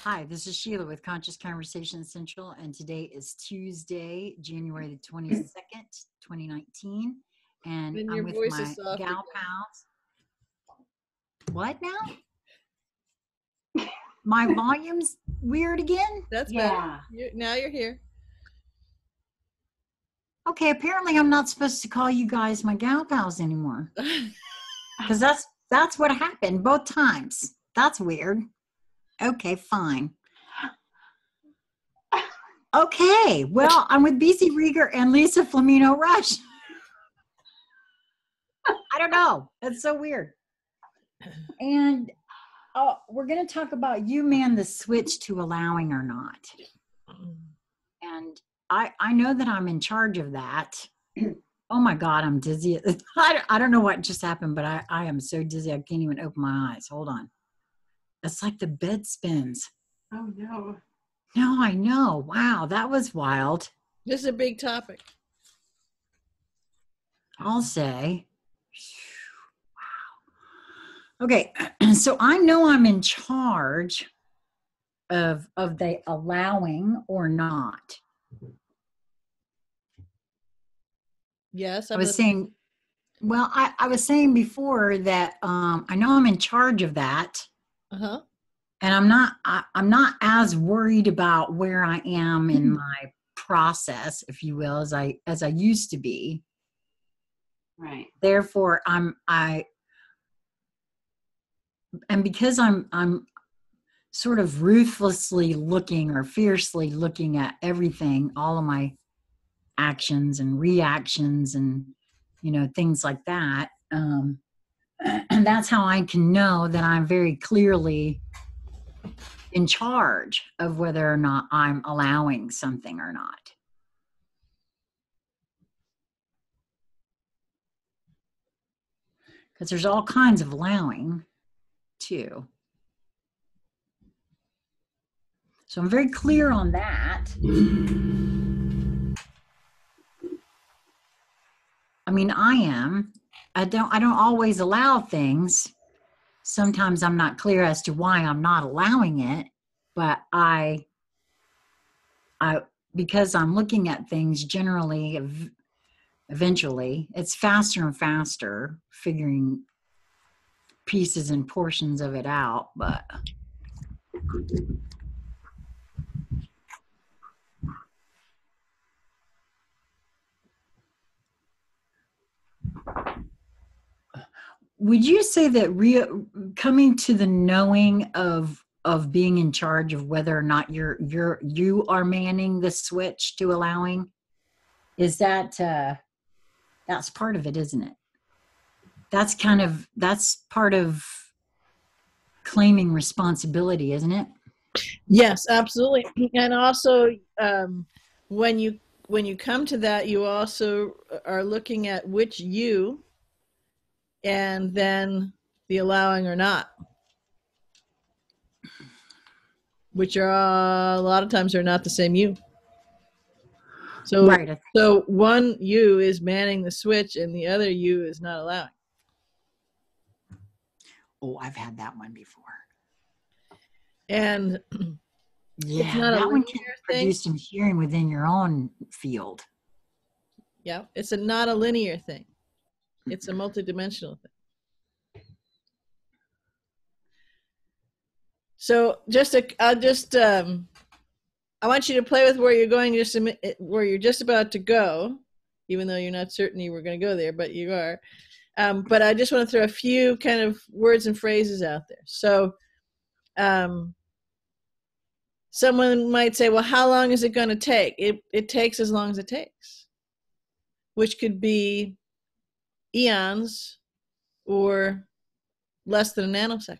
Hi, this is Sheila with Conscious Conversation Essential, and today is Tuesday, January the 22nd, 2019, and Then I'm your with voice my is soft gal again. pals. What now? My volume's weird again? That's better. Now you're here. Okay, apparently I'm not supposed to call you guys my gal pals anymore, because that's what happened both times. That's weird. Okay, fine. Okay, well, I'm with BC Rieger and Lisa Flamino Rush. I don't know. That's so weird. And we're going to talk about you, man, the switch to allowing or not. And I know that I'm in charge of that. Oh my God, I'm dizzy. I don't know what just happened, but I am so dizzy I can't even open my eyes. Hold on. It's like the bed spins. Oh no. No, I know. Wow, that was wild. This is a big topic. I'll say. Wow. Okay, so I know I'm in charge of the allowing or not. Yes, I was saying, well, I was saying before that I know I'm in charge of that. Uh-huh. And I'm not as worried about where I am in my process, if you will, as I used to be. Right. Therefore, because I'm sort of ruthlessly looking or fiercely looking at everything, all of my actions and reactions and, things like that. And that's how I can know that I'm very clearly in charge of whether or not I'm allowing something or not. Because there's all kinds of allowing too. So I'm very clear on that. I mean, I don't always allow things. Sometimes I'm not clear as to why I'm not allowing it, but I because I'm looking at things generally, eventually, it's faster and faster figuring pieces and portions of it out, but would you say that coming to the knowing of being in charge of whether or not you are manning the switch to allowing, is that that's part of it, isn't it? That's part of claiming responsibility, isn't it? Yes, absolutely. And also, when you come to that, you also are looking at which you, and then the allowing or not, which are a lot of times are not the same you. So, right. So one you is manning the switch, and the other you is not allowing. Oh, I've had that one before. And yeah, it's not that a one can linear produce thing. some hearing within your own field. Yeah, it's not a linear thing. It's a multidimensional thing. So I want you to play with where you're going, where you're just about to go, even though you're not certain you were going to go there, but you are. But I just want to throw a few kind of words and phrases out there. So someone might say, well, how long is it going to take? It takes as long as it takes, which could be eons or less than a nanosecond.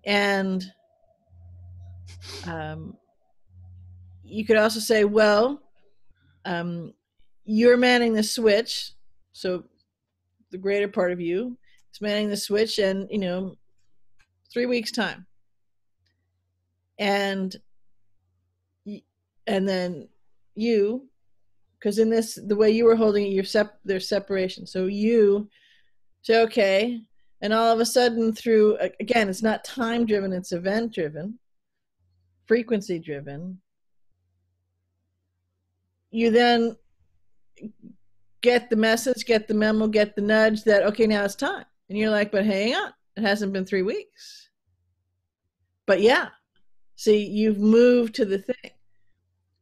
And you could also say, well, you're manning the switch, so the greater part of you is manning the switch, and 3 weeks time, and then you, because the way you were holding it, there's separation. So you say, okay, And all of a sudden, through, again, it's not time driven, it's event driven, frequency driven. You then get the message, get the memo, get the nudge that, okay, now it's time. And you're like, but hang on, it hasn't been 3 weeks. But yeah, see, you've moved to the thing.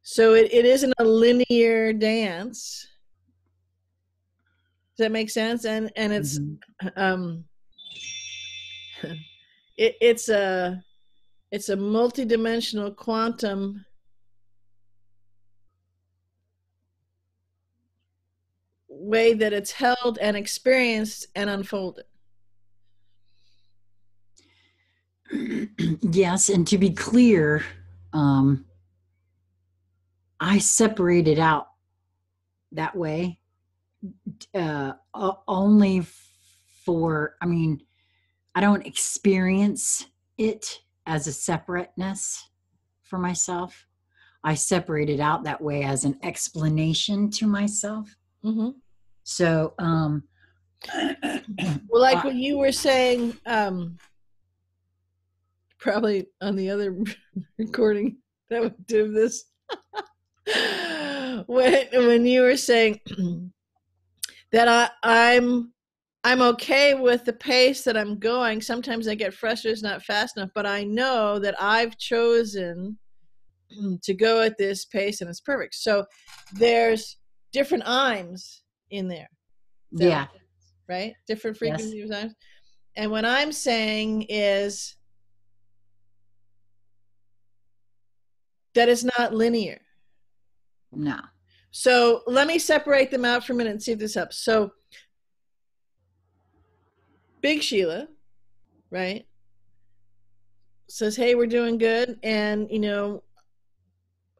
So it isn't a linear dance. Does that make sense? And it's it's a multidimensional quantum way that it's held and experienced and unfolded. Yes, and to be clear, I separated out that way only for, I mean, I don't experience it as a separateness for myself. I separated out that way as an explanation to myself. Mm-hmm. So, well, like what you were saying, probably on the other recording that we do this, when you were saying that I'm okay with the pace that I'm going. Sometimes I get frustrated, it's not fast enough, but I know that I've chosen to go at this pace and it's perfect. So there's different IMs in there. Yeah. Right? Different frequencies. Yes. And what I'm saying is that it's not linear. No. So let me separate them out for a minute and see if this helps. So Big Sheila, right, says, hey, we're doing good. And, you know,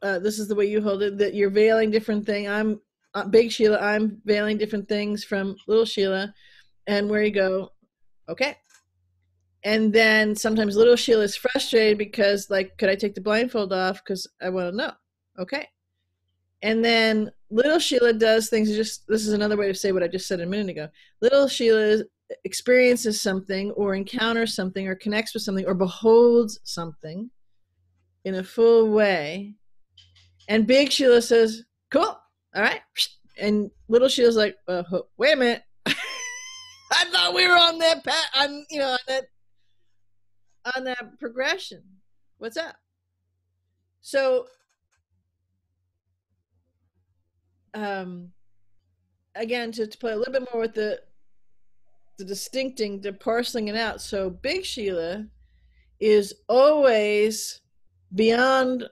this is the way you hold it, that you're veiling different things. I'm Big Sheila, I'm veiling different things from Little Sheila. And where you go, okay. And then sometimes Little Sheila is frustrated because, like, could I take the blindfold off? Because I want to know. Okay. And then Little Sheila does things, this is another way to say what I just said a minute ago. Little Sheila experiences something or encounters something or connects with something or beholds something in a full way. And Big Sheila says, cool, all right. And Little Sheila's like, wait a minute. I thought we were on that path, on that progression. What's up? So again, to play a little bit more with the distincting, the parceling it out. So Big Sheila is always beyond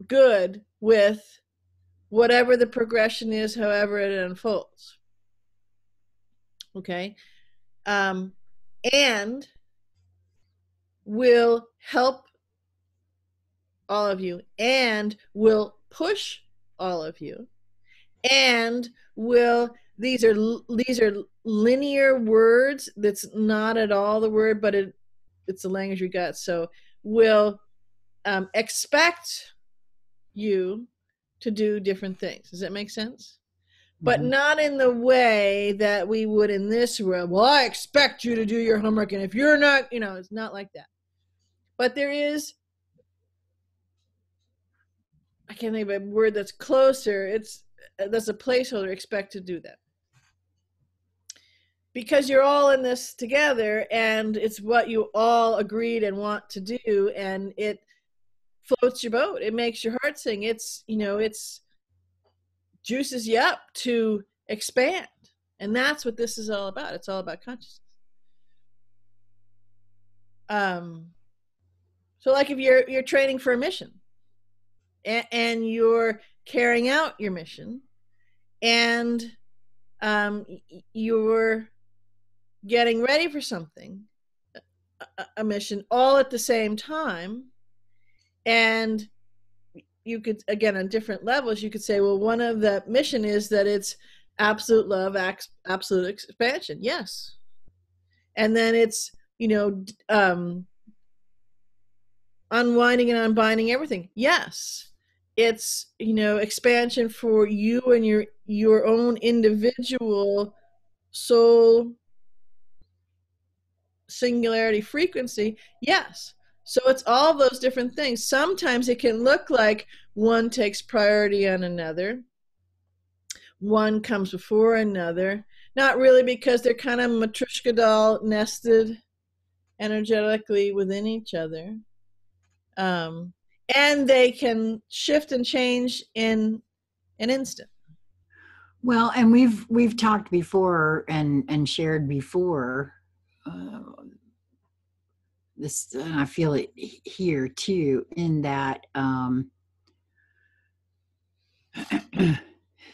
good with whatever the progression is, however it unfolds. Okay. And will help all of you and will push all of you and will, these are linear words. That's not at all the word, but it's the language we got. So will expect you to do different things. Does that make sense? But not in the way that we would in this world. Well, I expect you to do your homework, and if you're not, it's not like that. But there is, I can't think of a word that's closer. That's a placeholder. Expect to do that. Because you're all in this together, and it's what you all agreed and want to do, and it floats your boat. It makes your heart sing. It's juices you up to expand. And that's what this is all about. It's all about consciousness. So like if you're training for a mission and you're carrying out your mission and you're getting ready for something, a mission, all at the same time, and you could, again, on different levels, you could say, well, one of the mission is that it's absolute love, absolute expansion. Yes. And then it's, unwinding and unbinding everything. Yes. It's, expansion for you and your own individual soul singularity frequency, yes. So it's all those different things. Sometimes it can look like one takes priority on another, one comes before another. Not really, because they're kind of matryoshka doll nested energetically within each other. And they can shift and change in an instant. Well, and we've talked before and shared before uh, this, and I feel it here too, in that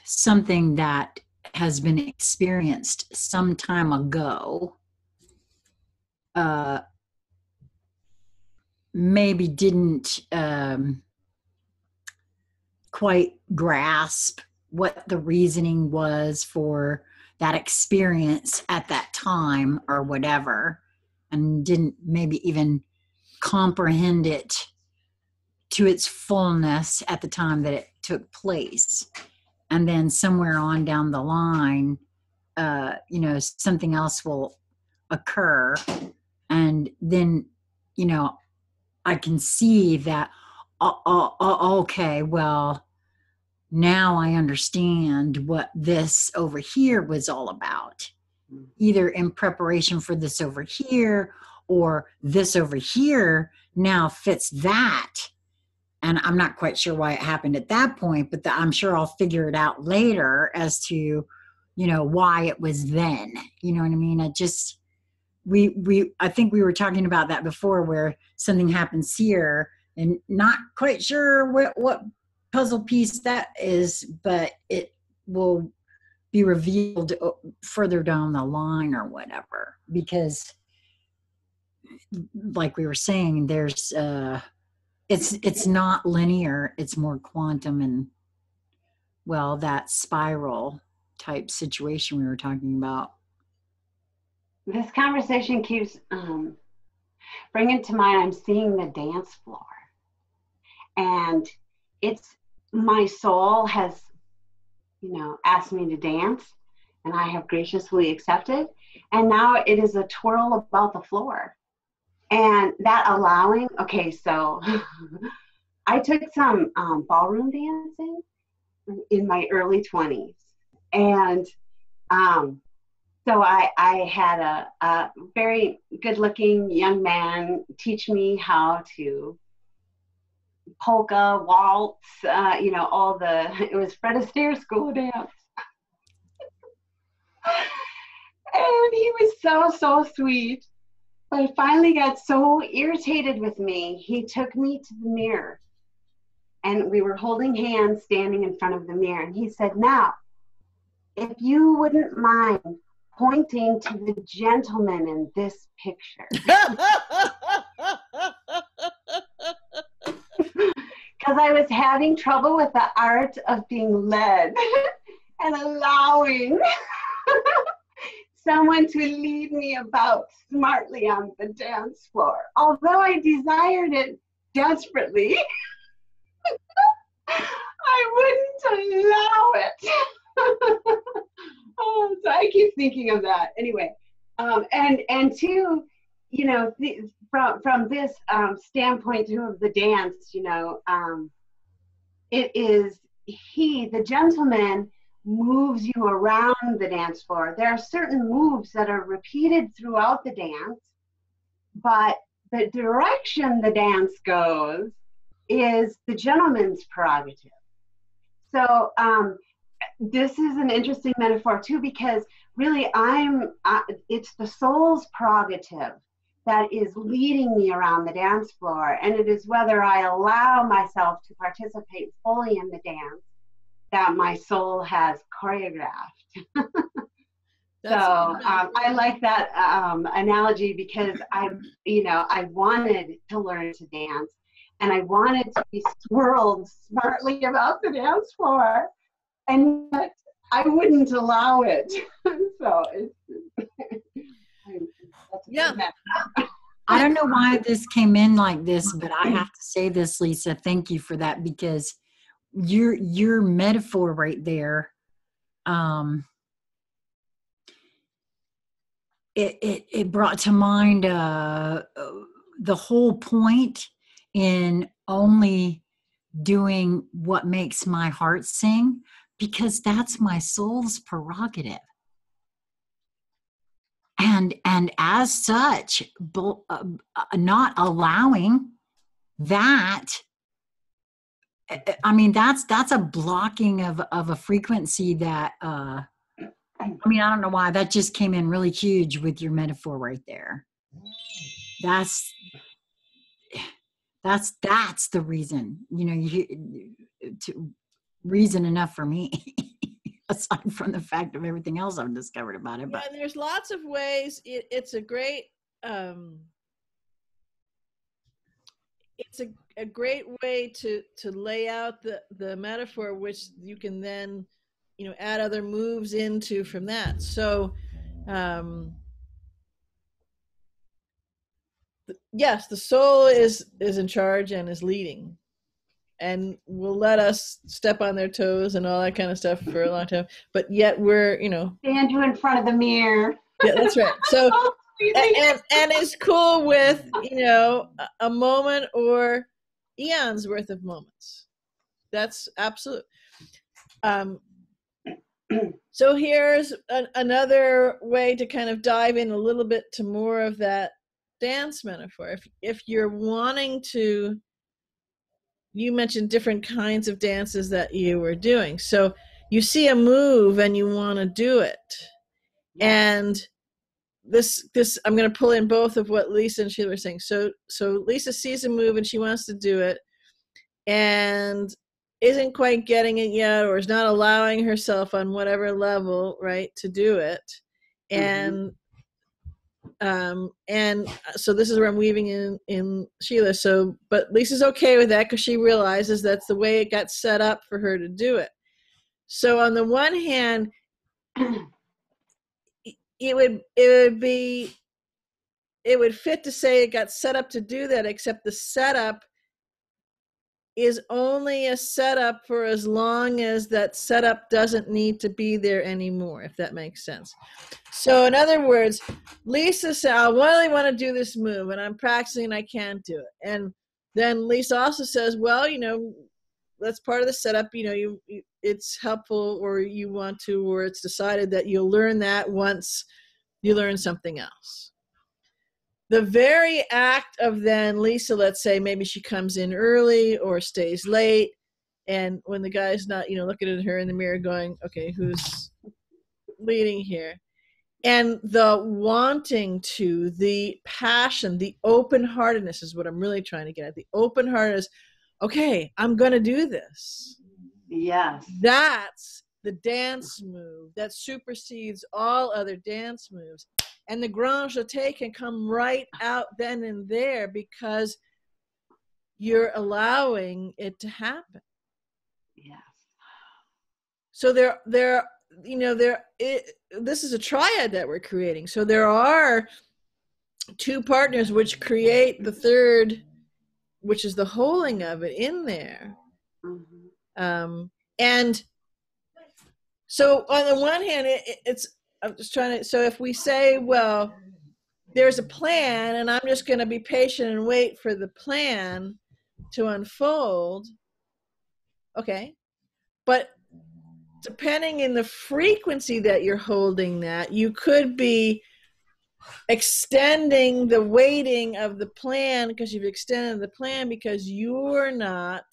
something that has been experienced some time ago maybe didn't quite grasp what the reasoning was for that experience at that time or whatever, and didn't maybe even comprehend it to its fullness at the time that it took place. And then somewhere on down the line, something else will occur. And then, I can see that, okay, well, now I understand what this over here was all about. Either in preparation for this over here, or this over here now fits that. And I'm not quite sure why it happened at that point, but I'm sure I'll figure it out later as to, why it was then. You know what I mean? I just, I think we were talking about that before, where something happens here and not quite sure what puzzle piece that is, but it will be revealed further down the line or whatever, because like we were saying, there's it's not linear, it's more quantum, and well, that spiral type situation we were talking about. This conversation keeps bringing to mind, I'm seeing the dance floor, and it's, my soul has, asked me to dance, and I have graciously accepted, and now it is a twirl about the floor. And that allowing, okay, so I took some ballroom dancing in my early 20s. And so I had a very good looking young man teach me how to polka, waltz, all it was Fred Astaire school dance. And he was so sweet. But I finally got so irritated with me, he took me to the mirror. And we were holding hands standing in front of the mirror. And he said, now, if you wouldn't mind pointing to the gentleman in this picture. Because I was having trouble with the art of being led and allowing someone to lead me about smartly on the dance floor. Although I desired it desperately, I wouldn't allow it. Oh, so I keep thinking of that. Anyway, and two, from this standpoint too of the dance, it is the gentleman moves you around the dance floor. There are certain moves that are repeated throughout the dance, but the direction the dance goes is the gentleman's prerogative. So this is an interesting metaphor too, because really it's the soul's prerogative that is leading me around the dance floor, and it is whether I allow myself to participate fully in the dance that my soul has choreographed. So I like that analogy, because I wanted to learn to dance, and I wanted to be swirled smartly about the dance floor, and yet I wouldn't allow it. So yeah. I don't know why this came in like this, but I have to say this, Lisa. Thank you for that, because your metaphor right there, it brought to mind the whole point in only doing what makes my heart sing, because that's my soul's prerogative. And as such, not allowing that, I mean, that's a blocking of a frequency that, I mean, I don't know why that just came in really huge with your metaphor right there. That's the reason, you know, reason enough for me, aside from the fact of everything else I've discovered about it. But yeah, there's lots of ways. It's a great, it's a great way to lay out the metaphor, which you can then, you know, add other moves into from that. So, yes, the soul is in charge and is leading, and will let us step on their toes and all that kind of stuff for a long time. But yet we're, you know, stand you in front of the mirror. Yeah, that's right. So, and it's cool with, you know, a moment or eons worth of moments. That's absolute. So here's another way to kind of dive in a little bit to more of that dance metaphor. If you're wanting to, you mentioned different kinds of dances that you were doing. So you see a move and you want to do it. And this I'm going to pull in both of what Lisa and Sheila were saying. So Lisa sees a move and she wants to do it and isn't quite getting it yet, or is not allowing herself on whatever level, right, to do it. And and so this is where I'm weaving in Sheila. So, but Lisa's okay with that because she realizes that's the way it got set up for her to do it. So on the one hand, it would fit to say it got set up to do that, except the setup is only a setup for as long as that setup doesn't need to be there anymore, if that makes sense. So in other words, Lisa said, I really want to do this move and I'm practicing and I can't do it. And then Lisa also says, well, you know, that's part of the setup. You know, you it's helpful, or you want to, or it's decided that you'll learn that once you learn something else. The very act of then Lisa, let's say maybe she comes in early or stays late, and when the guy's not, you know, looking at her in the mirror going, okay, who's leading here? And the wanting to, the passion, the open-heartedness is what I'm really trying to get at. The open-heartedness, okay, I'm going to do this. Yes. That's the dance move that supersedes all other dance moves. And the grand jeté can come right out then and there because you're allowing it to happen. Yes. So you know, this is a triad that we're creating. So there are two partners which create the third, which is the holding of it in there. And so on the one hand, it's, I'm just trying to, so if we say, well, there's a plan and I'm just going to be patient and wait for the plan to unfold. Okay. But depending in the frequency that you're holding that, you could be extending the waiting of the plan because you've extended the plan because you're not,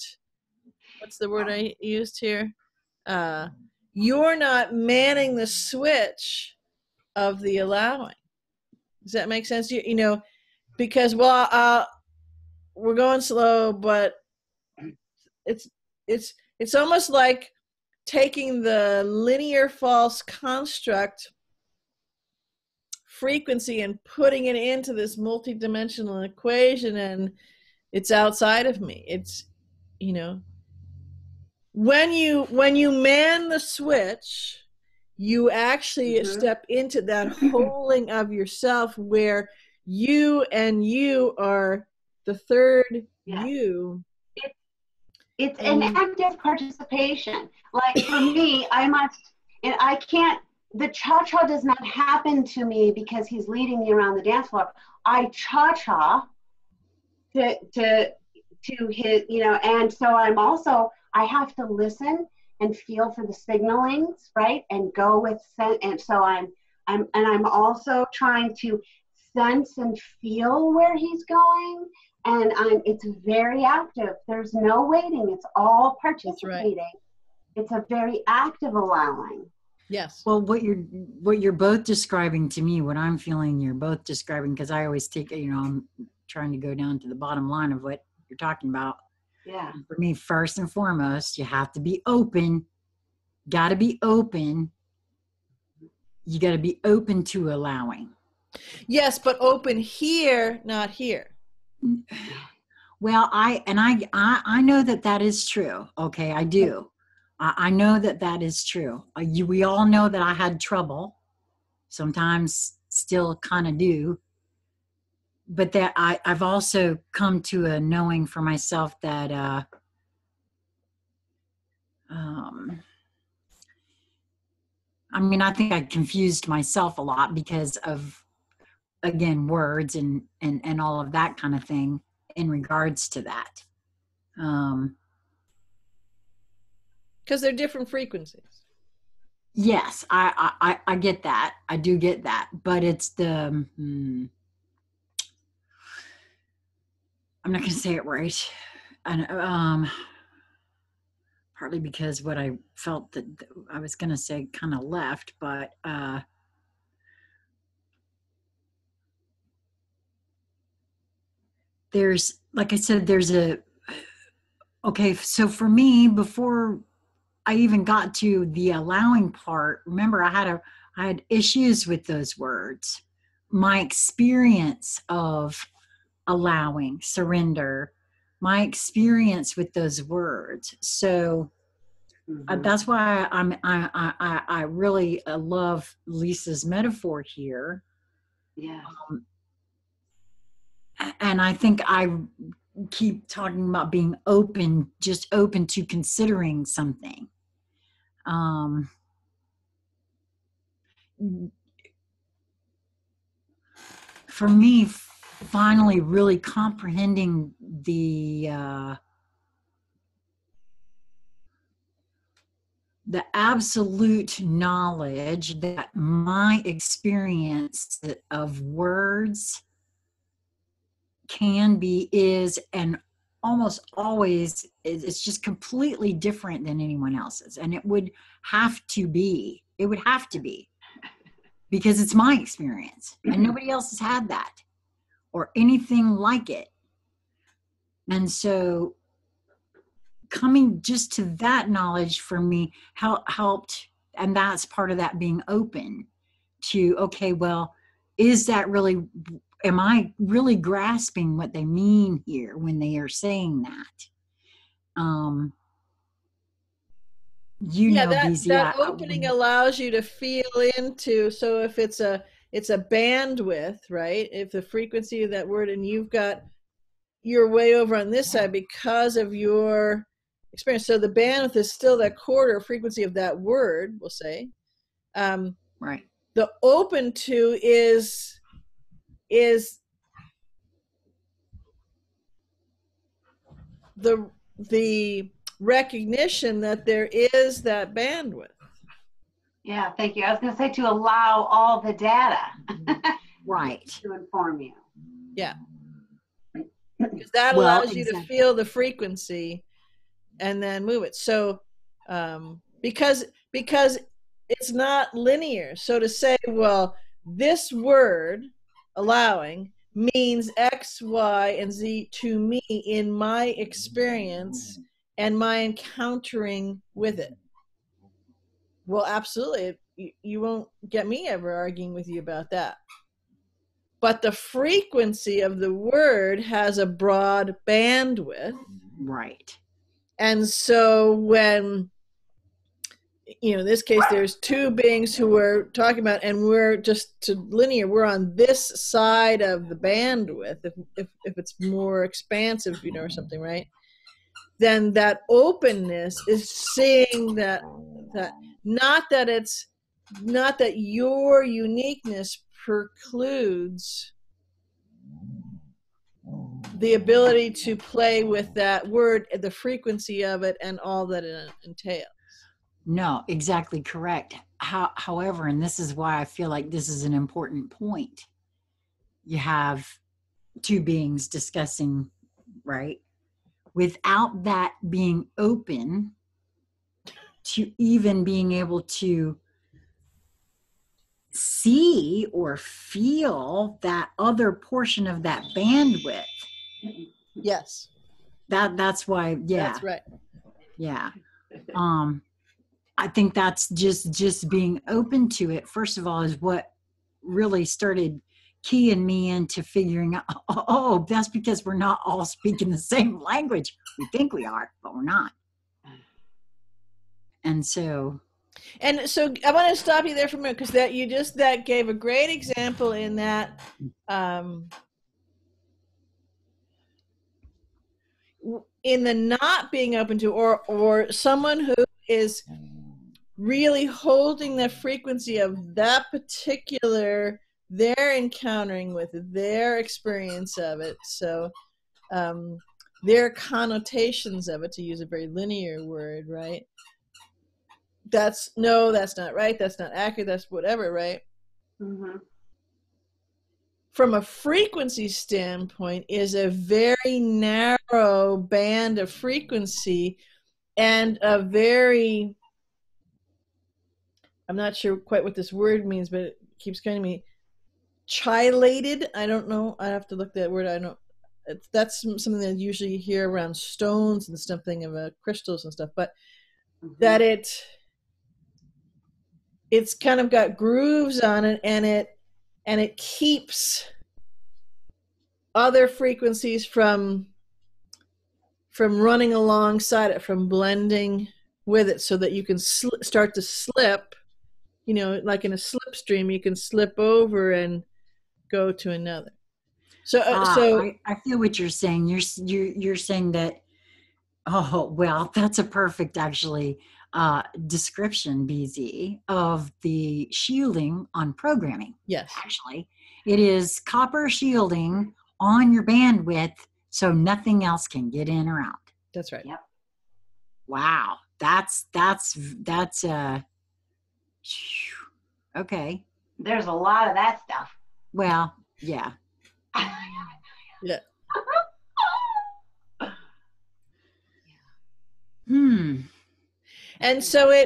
what's the word I used here? You're not manning the switch of the allowing. Does that make sense? You know, because, well, we're going slow, but it's almost like taking the linear false construct frequency and putting it into this multidimensional equation, and it's outside of me. It's, you know, when you man the switch, you actually step into that holding of yourself where you and you are the third you. It's an active participation. Like for me, I can't the cha-cha does not happen to me because he's leading me around the dance floor. I cha-cha to his, you know, and so I have to listen and feel for the signalings, right? And go with, and so I'm also trying to sense and feel where he's going. And it's very active. There's no waiting. It's all participating. Right. It's a very active allowing. Yes. Well, what you're both describing to me, what I'm feeling you're both describing, because I always take, you know, I'm trying to go down to the bottom line of what you're talking about. Yeah. For me, first and foremost, you have to be open. Got to be open. You got to be open to allowing. Yes, but open here, not here. Well, I know that is true. Okay, I do. I know that is true. We all know that I had trouble. Sometimes still kind of do. But that I've also come to a knowing for myself that I mean, I think I confused myself a lot because of, again, words and all of that kind of thing in regards to that. Because they're different frequencies. Yes, I get that. I do get that. But it's the, I'm not going to say it right. And partly because what I felt that I was going to say kind of left, but there's, like I said, there's okay, so for me, before I even got to the allowing part, remember I had issues with those words. My experience of allowing, surrender, my experience with those words. So that's why I really love Lisa's metaphor here. Yeah. And I think I keep talking about being open, just open to considering something. For me, finally really comprehending the absolute knowledge that my experience of words can be, is, and almost always it's just completely different than anyone else's. And it would have to be, because it's my experience and nobody else has had that or anything like it. And so coming just to that knowledge for me helped. And that's part of that being open to, okay, well, is that really, am I really grasping what they mean here when they are saying that? That opening allows you to feel into, so if it's a bandwidth, right? If the frequency of that word, and you're way over on this side because of your experience. So the bandwidth is still that quarter frequency of that word, we'll say. Right. The open to is the recognition that there is that bandwidth. Yeah, thank you. I was going to say to allow all the data right to inform you. Yeah. Because that allows you to feel the frequency and then move it. So because it's not linear. So to say, well, this word, allowing, means X, Y, and Z to me in my experience and my encountering with it. Well, absolutely. You won't get me ever arguing with you about that. But the frequency of the word has a broad bandwidth. Right. And so when, in this case, there's two beings who we're talking about, and we're just to linear, we're on this side of the bandwidth. If it's more expansive, or something, right? Then that openness is seeing that not that it's not that your uniqueness precludes the ability to play with that word, the frequency of it, and all that it entails. No, exactly correct. However, and this is why I feel like this is an important point. You have two beings discussing, right? Without that being open to even being able to see or feel that other portion of that bandwidth. Yes. That's why, yeah. That's right. Yeah. I think that's just being open to it, first of all, is what really started keying me into figuring out, oh, that's because we're not all speaking the same language. We think we are, but we're not. And so I want to stop you there for a minute, because that gave a great example in that in the not being open to, or someone who is really holding the frequency of that particular, they're encountering with it, their experience of it. So their connotations of it, to use a very linear word, right? That's not right, that's not accurate, that's whatever, right? Mm-hmm. From a frequency standpoint, is a very narrow band of frequency, and a very, I'm not sure quite what this word means, but it keeps coming to me, chilated. I don't know, I have to look that word. I don't, that's something that usually you hear around stones and something of crystals and stuff, but that it's kind of got grooves on it, and it keeps other frequencies from running alongside it, from blending with it, so that you can start to slip, like in a slipstream, you can slip over and go to another. So I feel what you're saying. You're saying that, oh, well, that's a perfect, actually, description, BZ, of the shielding on programming. Yes. Actually, it is copper shielding on your bandwidth so nothing else can get in or out. That's right. Yep. Wow. That's okay. There's a lot of that stuff. Well, yeah. Yeah. And so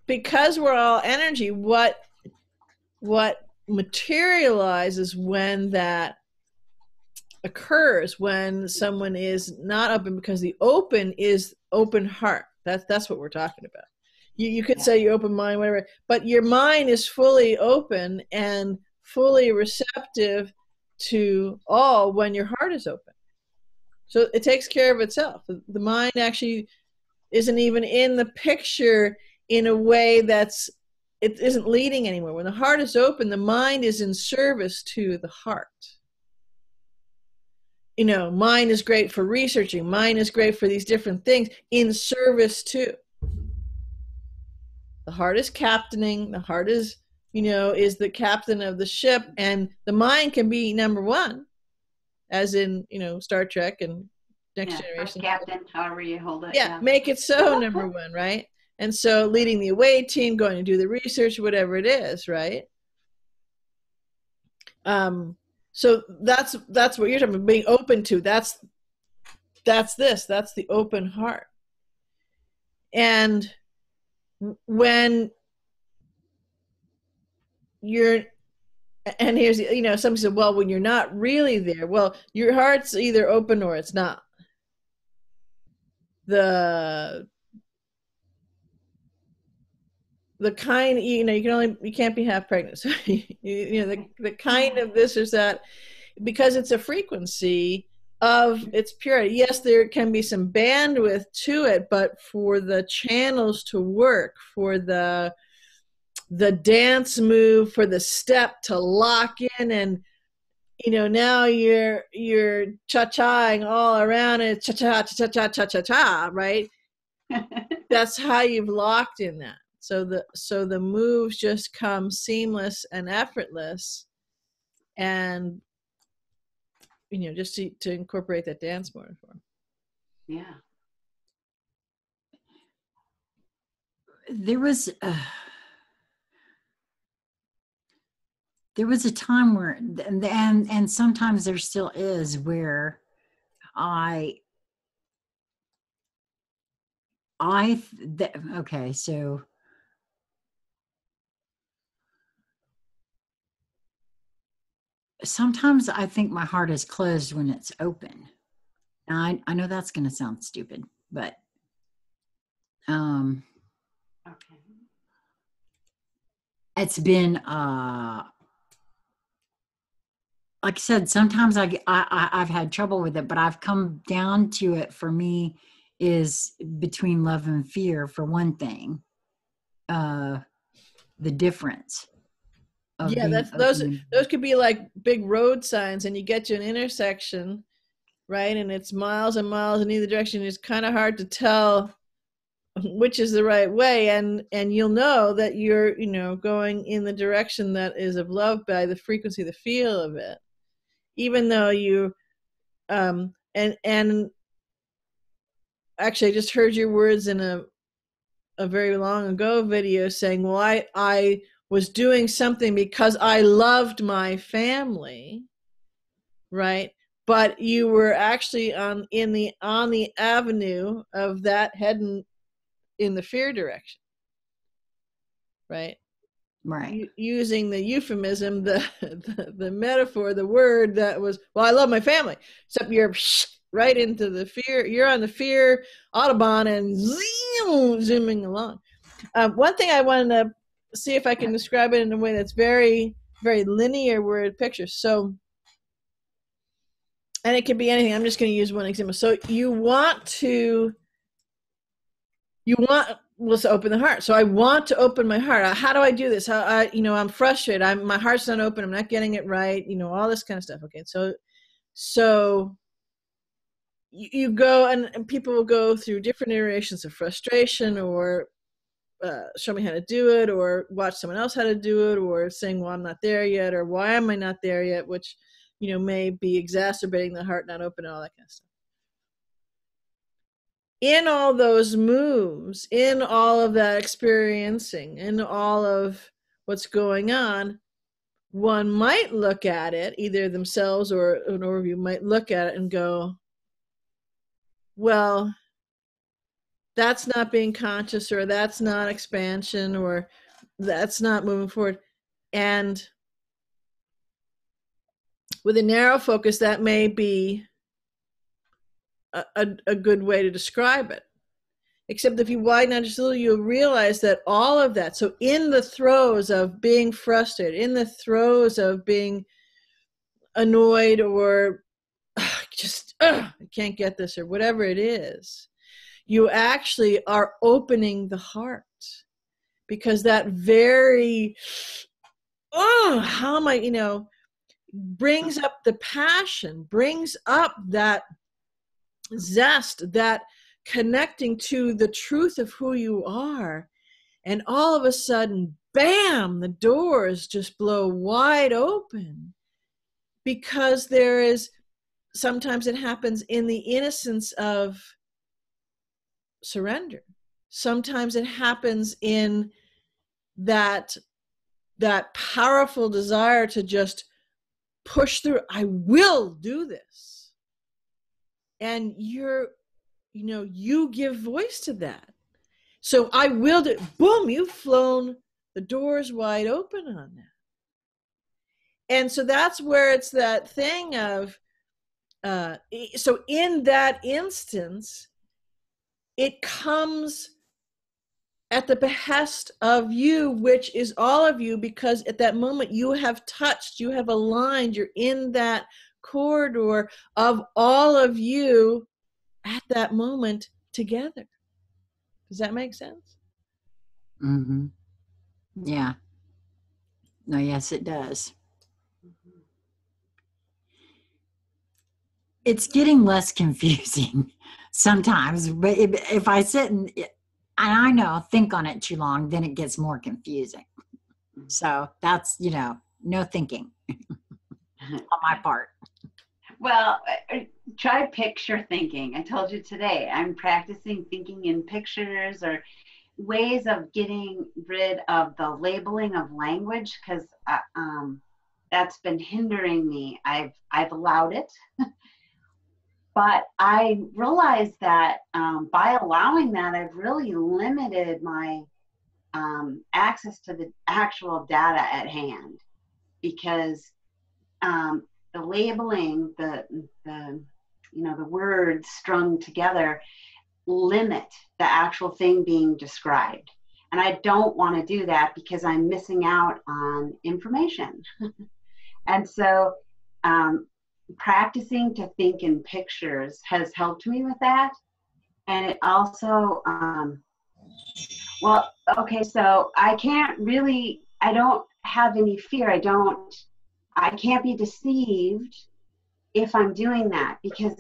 because we're all energy, what materializes when that occurs, when someone is not open, because the open is open heart. That's what we're talking about. You could say your open mind, whatever, but your mind is fully open and fully receptive to all when your heart is open. So it takes care of itself. The mind actually isn't even in the picture in a way it isn't leading anywhere. When the heart is open, the mind is in service to the heart. Mind is great for researching. Mind is great for these different things in service to. The heart is captaining. The heart is the captain of the ship, and the mind can be number one, as in, Star Trek and Next Generation. First captain, however you hold it. Yeah, make it so number one, right? And so leading the away team, going to do the research, whatever it is, right? So that's what you're talking about, being open to. That's the open heart. And when you're, and here's, somebody said, well, when you're not really there, well, your heart's either open or it's not. The kind, you can't be half pregnant. So, the kind of this or that, because it's a frequency of its purity. Yes, there can be some bandwidth to it, but for the channels to work, for the dance move, for the step to lock in, and now you're cha-chaing all around it, cha-cha, cha-cha, cha-cha, cha-cha, right? That's how you've locked in that. So the moves just come seamless and effortless, and just to incorporate that dance more for 'em. Yeah. There was a time where, and sometimes there still is, where okay, so sometimes I think my heart is closed when it's open. Now, I know that's going to sound stupid, but Okay. it's been like I said, sometimes I've had trouble with it, but I've come down to it. For me, is between love and fear, for one thing. The difference of Yeah, being that's open. those could be like big road signs, and you get to an intersection, right? And it's miles and miles in either direction. It's kind of hard to tell which is the right way, and you'll know that you're going in the direction that is of love by the frequency, the feel of it, even though you and actually I just heard your words in a very long ago video saying, well, I was doing something because I loved my family, right? But you were actually on the avenue of that, heading in the fear direction, right? Right. Using the euphemism, the metaphor, the word that was, well, I love my family, except you're right into the fear. You're on the fear Autobahn and zooming along. One thing I wanted to see if I can describe it in a way that's very, very linear word picture. So, and it could be anything. I'm just going to use one example. So let's open the heart. So I want to open my heart. How do I do this? I'm frustrated. My heart's not open. I'm not getting it right. All this kind of stuff. Okay. So you go, and people will go through different iterations of frustration, or show me how to do it, or watch someone else how to do it, or saying, well, I'm not there yet, or why am I not there yet, which may be exacerbating the heart not open, and all that kind of stuff. In all those moves, in all of that experiencing, in all of what's going on, one might look at it, either themselves or an overview might look at it and go, well, that's not being conscious, or that's not expansion, or that's not moving forward. And with a narrow focus, that may be a good way to describe it. Except if you widen out just a little, you'll realize that all of that, so in the throes of being frustrated, in the throes of being annoyed, or I can't get this, or whatever it is, you actually are opening the heart, because that very, how am I, brings up the passion, brings up that zest, that connecting to the truth of who you are. And all of a sudden, bam, the doors just blow wide open, because sometimes it happens in the innocence of surrender. Sometimes it happens in that powerful desire to just push through. I will do this. And you give voice to that. So I will do, boom, you've flown the doors wide open on that. And so that's where it's that thing of, so in that instance, it comes at the behest of you, which is all of you, because at that moment you have touched, you have aligned, you're in that corridor of all of you at that moment together. Does that make sense? Mm-hmm. Yeah. No, yes, it does. It's getting less confusing sometimes, but if I sit and I know, think on it too long, then it gets more confusing. So that's, no thinking on my part. Well, try picture thinking. I told you today, I'm practicing thinking in pictures or ways of getting rid of the labeling of language, because that's been hindering me. I've allowed it, but I realized that by allowing that, I've really limited my access to the actual data at hand, because the labeling, the words strung together limit the actual thing being described. And I don't want to do that because I'm missing out on information. And so practicing to think in pictures has helped me with that. And it also, so I don't have any fear. I can't be deceived if I'm doing that, because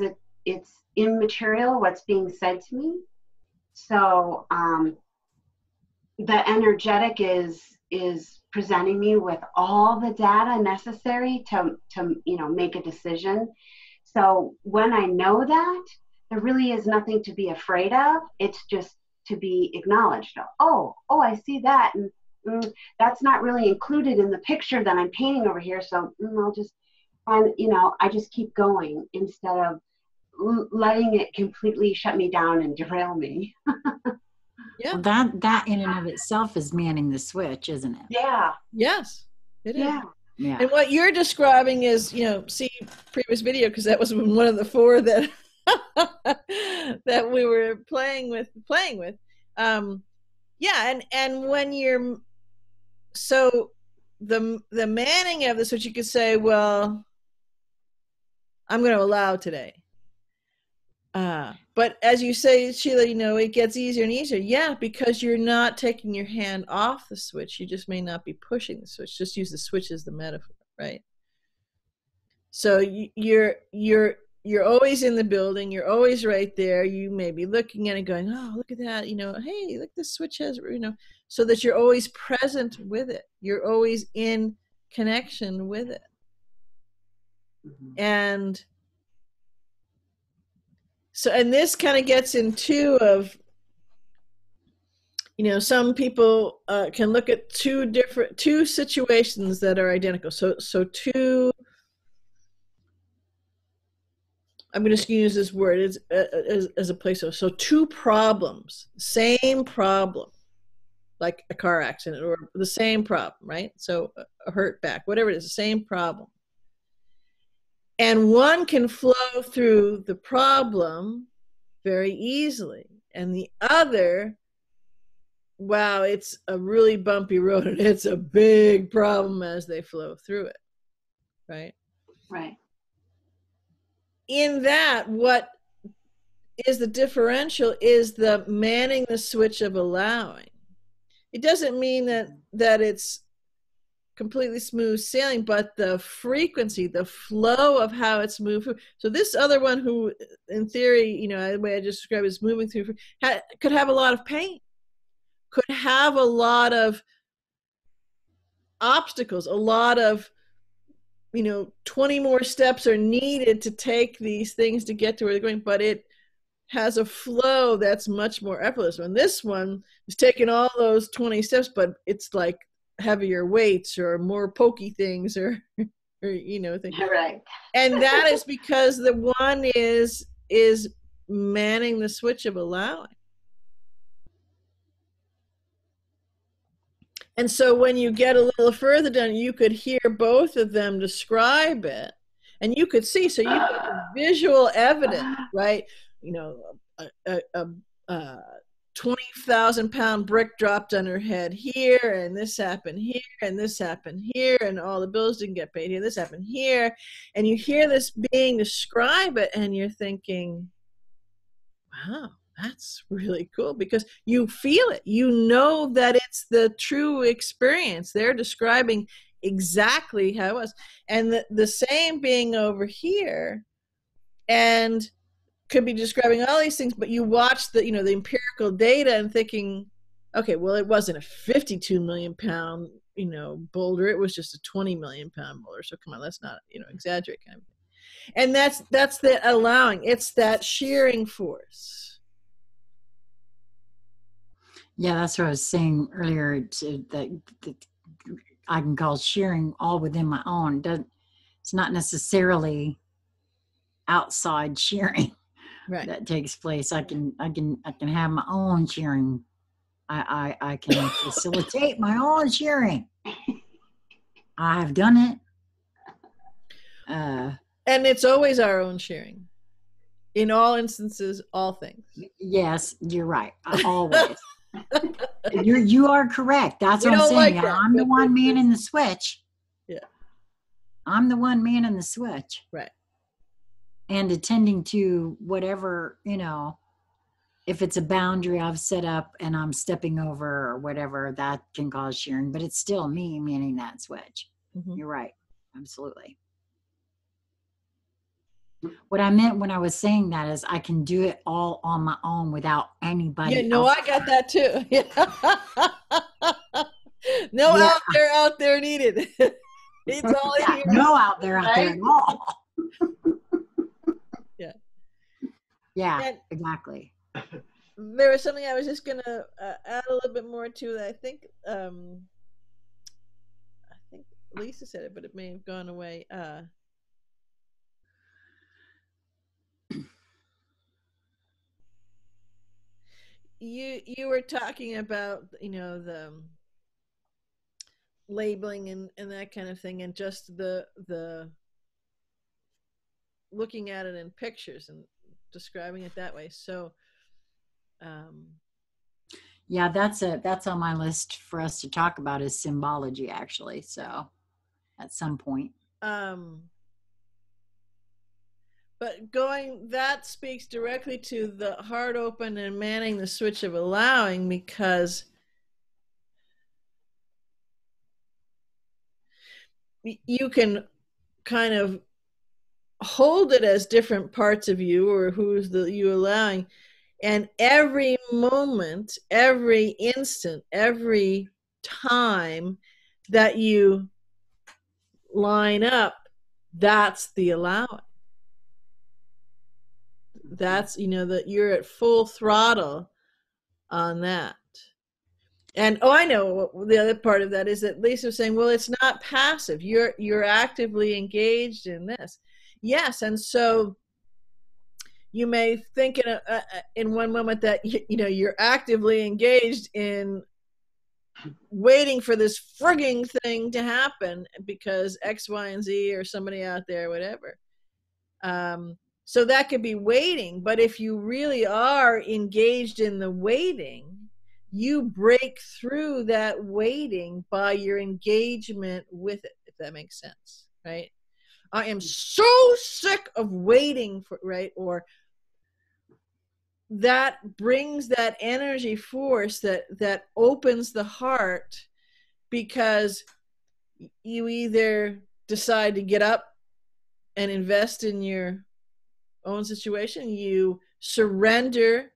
it's immaterial what's being said to me. So the energetic is presenting me with all the data necessary to make a decision. So when I know that, there really is nothing to be afraid of. It's just to be acknowledged. Oh, I see that, and that's not really included in the picture that I'm painting over here. So I'll just, and I just keep going instead of letting it completely shut me down and derail me. Yeah. Well, that in and of itself is manning the switch, isn't it? Yeah. Yes, it is. Yeah. And what you're describing is, see previous video, because that was one of the 4 that that we were playing with. And when you're, so the manning of this, which you could say, well, I'm going to allow today. But as you say, Sheila, it gets easier and easier. Yeah, because you're not taking your hand off the switch. You just may not be pushing the switch. Just use the switch as the metaphor, right? So you're always in the building. You're always right there. You may be looking at it going, oh, look at that. Hey, look, this switch has, so that you're always present with it. You're always in connection with it. Mm-hmm. And so, and this kind of gets into of, some people can look at two situations that are identical. So I'm going to use this word as a placeholder. So 2 problems, same problem, like a car accident or the same problem, right? So a hurt back, whatever it is, the same problem. And one can flow through the problem very easily, and the other, wow, it's a really bumpy road and it's a big problem as they flow through it, right? Right. In that, what is the differential is the manning the switch of allowing. It doesn't mean that it's completely smooth sailing, but the frequency, the flow of how it's moved through. So this other one, who in theory, the way I just described is moving through, could have a lot of pain, could have a lot of obstacles, a lot of 20 more steps are needed to take these things to get to where they're going, but it has a flow that's much more effortless. When this one is taking all those 20 steps, but it's like heavier weights or more pokey things or things. Right. And that is because the one is manning the switch of allowing. And so when you get a little further down, you could hear both of them describe it, and you could see, so you get visual evidence, right? A 20,000-pound brick dropped on her head here, and this happened here, and this happened here, and all the bills didn't get paid here, this happened here. And you hear this being describe it, and you're thinking, wow, that's really cool, because you feel it. You know that it's the true experience. They're describing exactly how it was. And the same being over here, and could be describing all these things, but you watch the, you know, the empirical data and thinking, okay, well, it wasn't a 52 million pound, you know, boulder. It was just a 20 million pound boulder. So come on, let's not, you know, exaggerate kind of thing. And that's the allowing. It's that shearing force. Yeah, that's what I was saying earlier. That I can call shearing all within my own. It's not necessarily outside shearing that takes place. I can have my own shearing. I can facilitate my own shearing. I have done it. And it's always our own shearing. In all instances, all things. Yes, you're right. Always. You are correct. That's what I'm saying. Like I'm the one man in the switch. Yeah. I'm the one man in the switch. Right. And attending to whatever, you know, if it's a boundary I've set up and I'm stepping over or whatever, that can cause shearing, but it's still me manning that switch. Mm-hmm. You're right. Absolutely. What I meant when I was saying that is I can do it all on my own without anybody. Yeah, no, I got that too. No out there needed. It's all in here. No out there at all. Yeah. Yeah, and exactly. There was something I was just gonna add a little bit more to that. I think Lisa said it, but it may have gone away. You were talking about, you know, the labeling and that kind of thing, and just the looking at it in pictures and describing it that way. So yeah, that's on my list for us to talk about, is symbology, actually. So at some point. But that speaks directly to the heart open and manning the switch of allowing, because you can kind of hold it as different parts of you, or who's you allowing, and every moment, every instant, every time that you line up, that's the allowing. That's, you know, that you're at full throttle on that. And I know the other part of that is that Lisa was saying, well, it's not passive. You're actively engaged in this. Yes, and so you may think in one moment that you know you're actively engaged in waiting for this frigging thing to happen because X, Y, and Z, or somebody out there, whatever. So that could be waiting, but if you really are engaged in the waiting, you break through that waiting by your engagement with it, if that makes sense, right? I am so sick of waiting for, right? Or that brings that energy force that opens the heart, because you either decide to get up and invest in your own situation, you surrender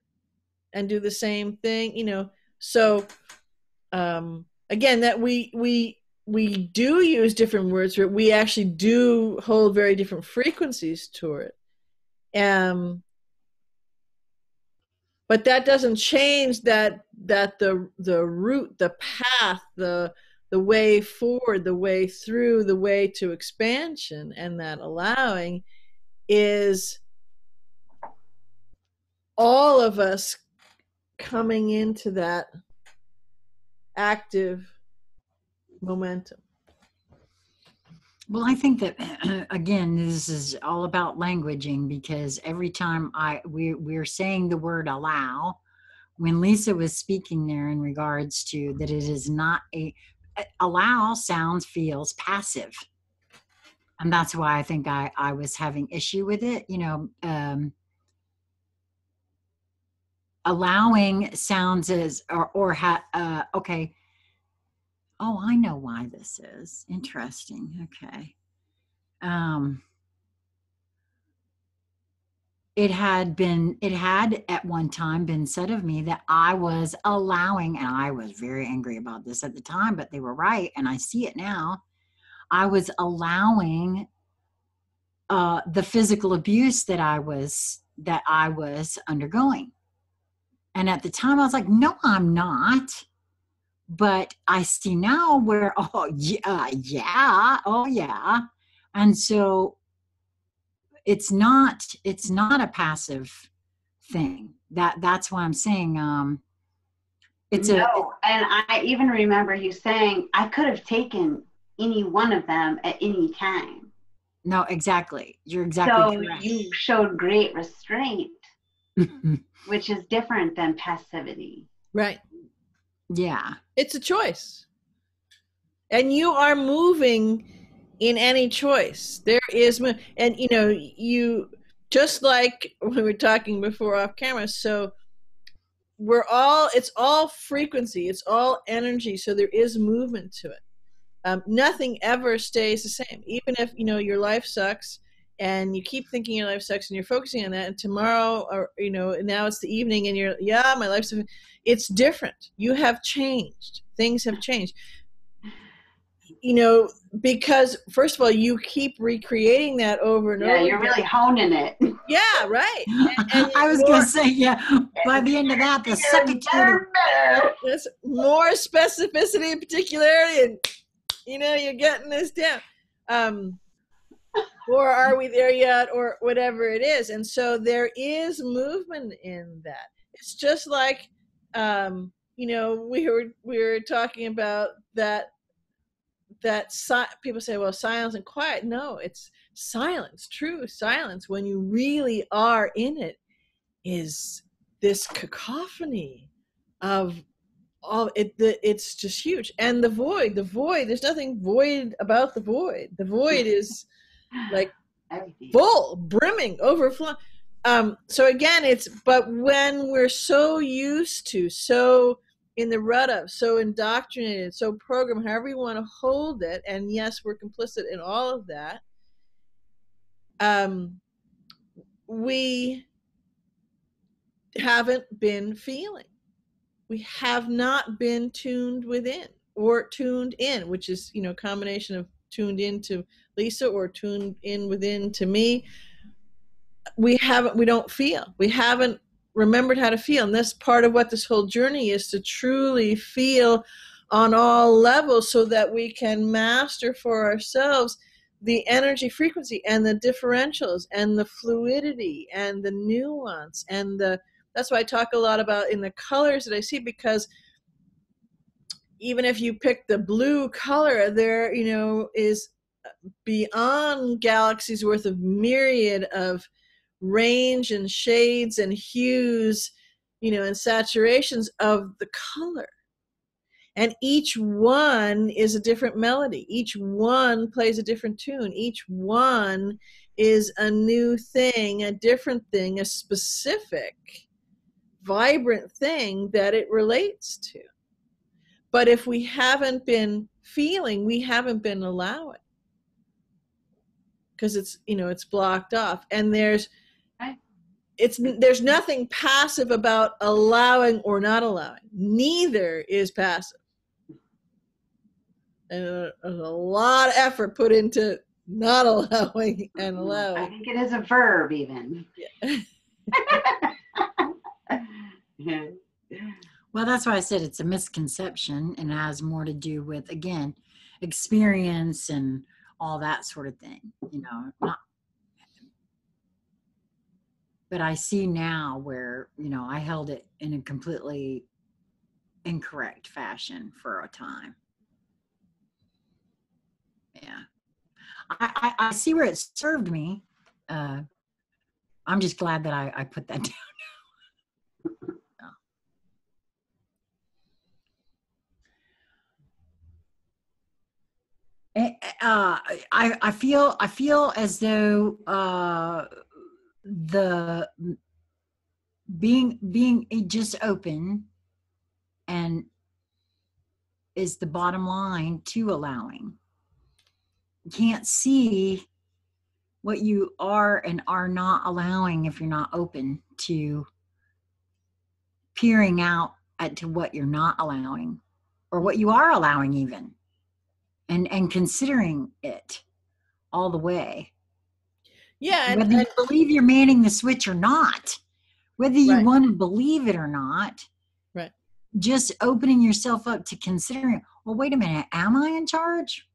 and do the same thing, you know. So again, that we do use different words, but we actually do hold very different frequencies to it. But that doesn't change that the route, the path, the way forward, the way through, the way to expansion, and that allowing is all of us coming into that active momentum. Well, I think that again, this is all about languaging, because every time we're saying the word allow, when Lisa was speaking there in regards to that, it is not allow sounds, feels passive, and that's why I think I was having issue with it. You know, allowing sounds as okay. Oh, I know why this is interesting. Okay. it had at one time been said of me that I was allowing, and I was very angry about this at the time, but they were right, and I see it now. I was allowing the physical abuse that I was undergoing. And at the time I was like, no, I'm not. But I see now where, oh yeah, oh yeah. And so it's not a passive thing. That's why I'm saying it's No, and I even remember you saying I could have taken any one of them at any time. no, exactly. You're exactly So correct. you showed great restraint, which is different than passivity. Right. Yeah. It's a choice. And you are moving in any choice. There is, and you know, you just like we were talking before off camera. So it's all frequency, it's all energy. So there is movement to it. Nothing ever stays the same. Even if, you know, your life sucks and you keep thinking your life sucks and you're focusing on that, and tomorrow, or, you know, now it's the evening and you're, yeah, my life's, it's different. You have changed. Things have changed. You know, because first of all, you keep recreating that over and over. Yeah, you're really honing it. Yeah, right. And I was going to say, yeah, by the end of that, the second there's more specificity and particularity, and you know, you're getting this down. Or are we there yet, or whatever it is. And so there is movement in that. It's just like, you know, we were talking about that people say, well, silence and quiet. No, it's silence. True silence, when you really are in it, is this cacophony of all it. It's just huge. And the void, there's nothing void about the void. The void is like Everything. Full, brimming, overflowing. So again, but when we're so used to, so in the rut of, so indoctrinated, so programmed, however you want to hold it, and yes, we're complicit in all of that, we haven't been feeling. We have not been tuned within, or tuned in, which is, you know, a combination of tuned in to Lisa or tuned in within to me. We don't feel. We haven't remembered how to feel. And that's part of what this whole journey is, to truly feel on all levels, so that we can master for ourselves the energy frequency and the differentials and the fluidity and the nuance. And that's why I talk a lot about in the colors that I see, because even if you pick the blue color, there, you know, is beyond galaxies worth of myriad of range and shades and hues, you know, and saturations of the color. And each one is a different melody. Each one plays a different tune. Each one is a new thing, a different thing, a specific, vibrant thing that it relates to. But if we haven't been feeling, we haven't been allowing, because it's, you know, it's blocked off. And there's nothing passive about allowing or not allowing. Neither is passive. And there's a lot of effort put into not allowing and allowing. I think it is a verb even. Yeah. Well, that's why I said it's a misconception, and it has more to do with, again, experience and all that sort of thing, you know. But I see now where, you know, I held it in a completely incorrect fashion for a time. Yeah. I see where it served me. I'm just glad that I put that down now. I feel as though the being just open and is the bottom line to allowing. You can't see what you are and are not allowing if you're not open to peering out to what you're not allowing or what you are allowing even, and considering it all the way. Yeah, Whether you believe you're manning the switch or not, whether you right, want to believe it or not, right. just opening yourself up to considering, well, wait a minute, am I in charge?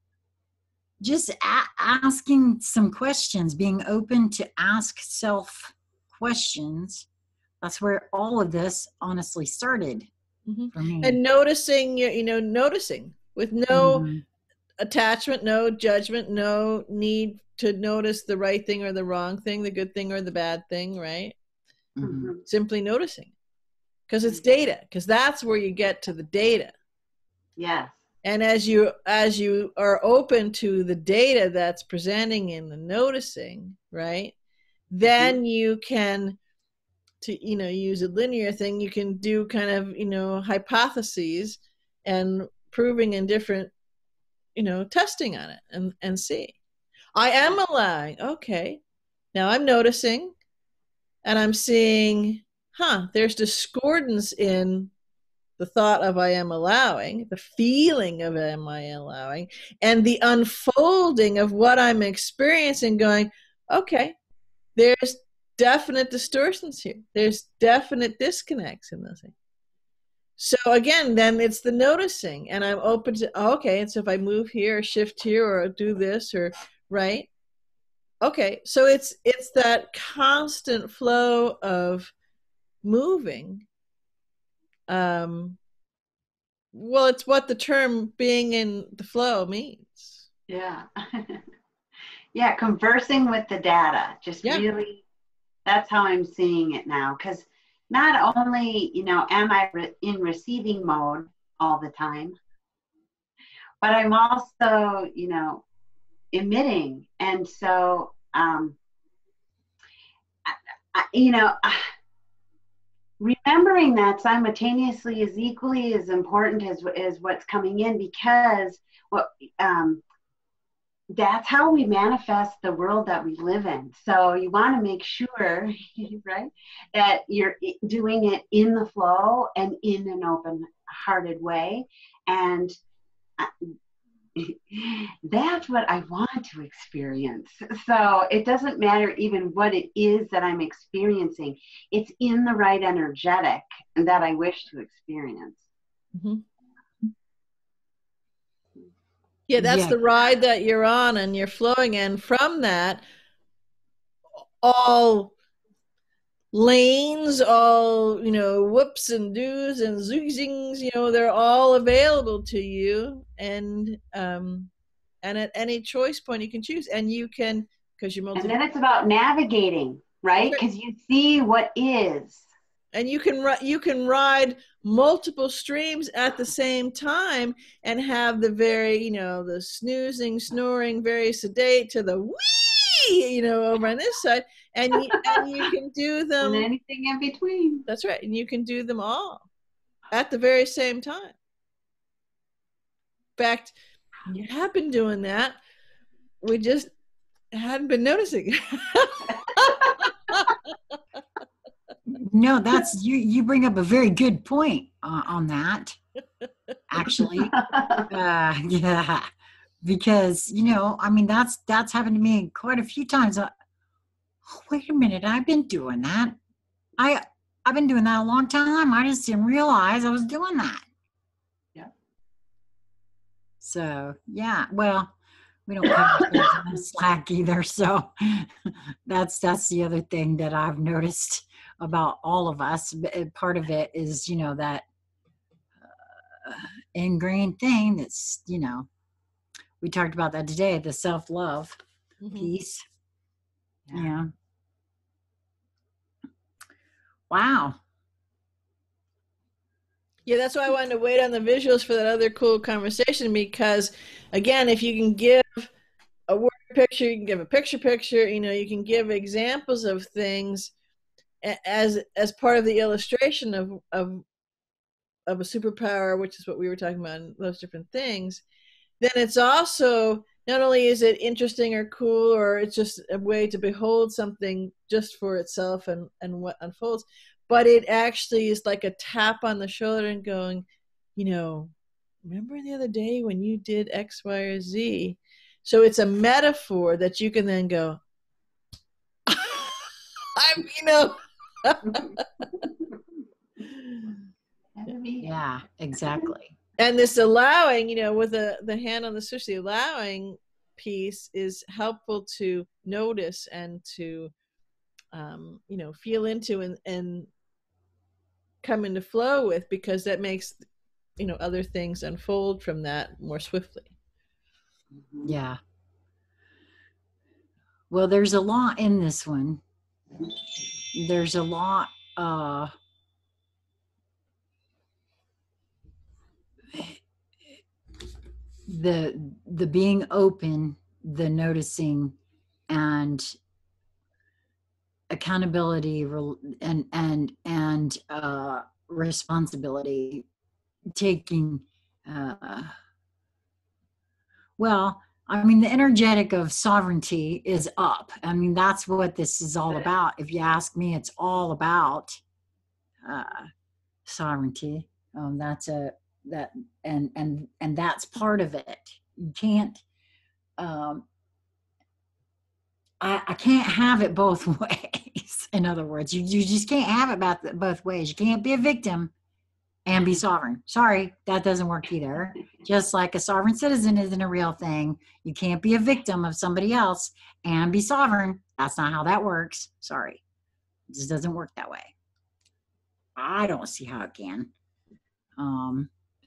Just asking some questions, being open to ask self questions. That's where all of this honestly started for me. And noticing, noticing with no attachment, no judgment, no need to notice the right thing or the wrong thing, the good thing or the bad thing, right? Mm-hmm. Simply noticing, because it's data, because that's where you get to the data. Yes. And as you are open to the data that's presenting in the noticing, right, then you can, to use a linear thing, you can do kind of hypotheses and proving in different testing on it and see. I am allowing, okay, now I'm noticing and I'm seeing, there's discordance in the thought of I am allowing, the feeling of am I allowing, and the unfolding of what I'm experiencing, going, okay, there's definite distortions here. There's definite disconnects in this thing. So again, then it's the noticing, and I'm open to, okay, and so if I move here or shift here or do this or, right? Okay, so it's that constant flow of moving. Well, it's what the term being in the flow means. Yeah. Yeah, conversing with the data, just really, that's how I'm seeing it now. Because not only, am I in receiving mode all the time, but I'm also, emitting. And so, remembering that simultaneously is equally as important as what's coming in, because that's how we manifest the world that we live in. So you want to make sure, right, that you're doing it in the flow and in an open-hearted way. And that's what I want to experience. So it doesn't matter even what it is that I'm experiencing. It's in the right energetic that I wish to experience. Mm-hmm. Yeah, that's the ride that you're on and you're flowing. And from that, all lanes, all, whoops and do's and zoozings, they're all available to you. And at any choice point you can choose, and you can, because you're and then it's about navigating, right? Because you see what is, and you can ride multiple streams at the same time and have the very, the snoozing, snoring, very sedate to the wee, over on this side, and you can do them, and anything in between. That's right, and you can do them all at the very same time. In fact, you have been doing that. We just hadn't been noticing. No, that's you bring up a very good point on that, actually. Yeah, because I mean that's happened to me quite a few times. Oh, wait a minute, I've been doing that. I've been doing that a long time. I just didn't realize I was doing that. Yeah. So yeah, well, we don't cover things in Slack either. So that's the other thing that I've noticed about all of us. Part of it is, that ingrained thing that's, we talked about that today, the self-love piece. Yeah. Wow. Yeah, that's why I wanted to wait on the visuals for that other cool conversation, because again, if you can give a word picture, you can give a picture, you can give examples of things as part of the illustration of a superpower, which is what we were talking about, and those different things, then it's also not only is it interesting or cool, or it's just a way to behold something just for itself and what unfolds, but it actually is like a tap on the shoulder and going, you know, remember the other day when you did X, Y, or Z? So it's a metaphor that you can then go, I'm, you know. Yeah, exactly. And this allowing, you know, with the hand on the switch, the allowing piece is helpful to notice and to, you know, feel into and come into flow with, because that makes, you know, other things unfold from that more swiftly. Yeah. Well, there's a lot in this one. There's a lot, the being open, the noticing, and accountability, and responsibility, taking, well, I mean, the energetic of sovereignty is up. I mean, that's what this is all about. If you ask me, it's all about uh, sovereignty. That's a that and that's part of it. You can't. Um, I can't have it both ways. In other words, you just can't have it both ways. You can't be a victim and be sovereign. Sorry, that doesn't work either. Just like a sovereign citizen isn't a real thing. You can't be a victim of somebody else and be sovereign. That's not how that works. Sorry. It just doesn't work that way. I don't see how it can.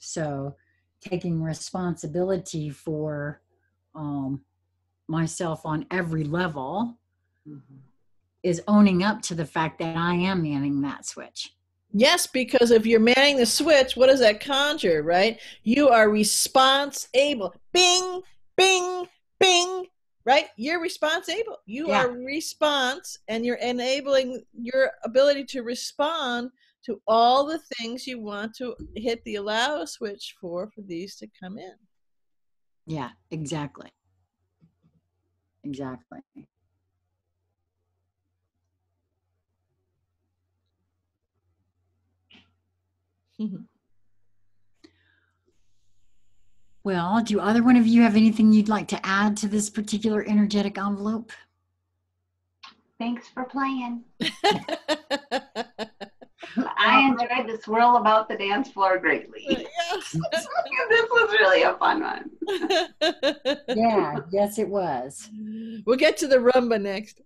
So taking responsibility for myself on every level is owning up to the fact that I am manning that switch. Yes, because if you're manning the switch, what does that conjure, right? You are response able. Bing, bing, bing, right? You're response able. You are response, and you're enabling your ability to respond to all the things you want to hit the allow switch for these to come in. Yeah, exactly. Exactly. Well, do either one of you have anything you'd like to add to this particular energetic envelope? Thanks for playing. I enjoyed the swirl about the dance floor greatly. Yes. This was really a fun one. Yeah, yes, it was. We'll get to the rumba next.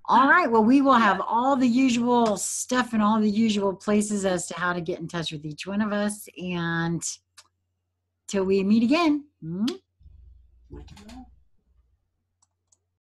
All right. Well, we will have all the usual stuff in all the usual places as to how to get in touch with each one of us. And till we meet again.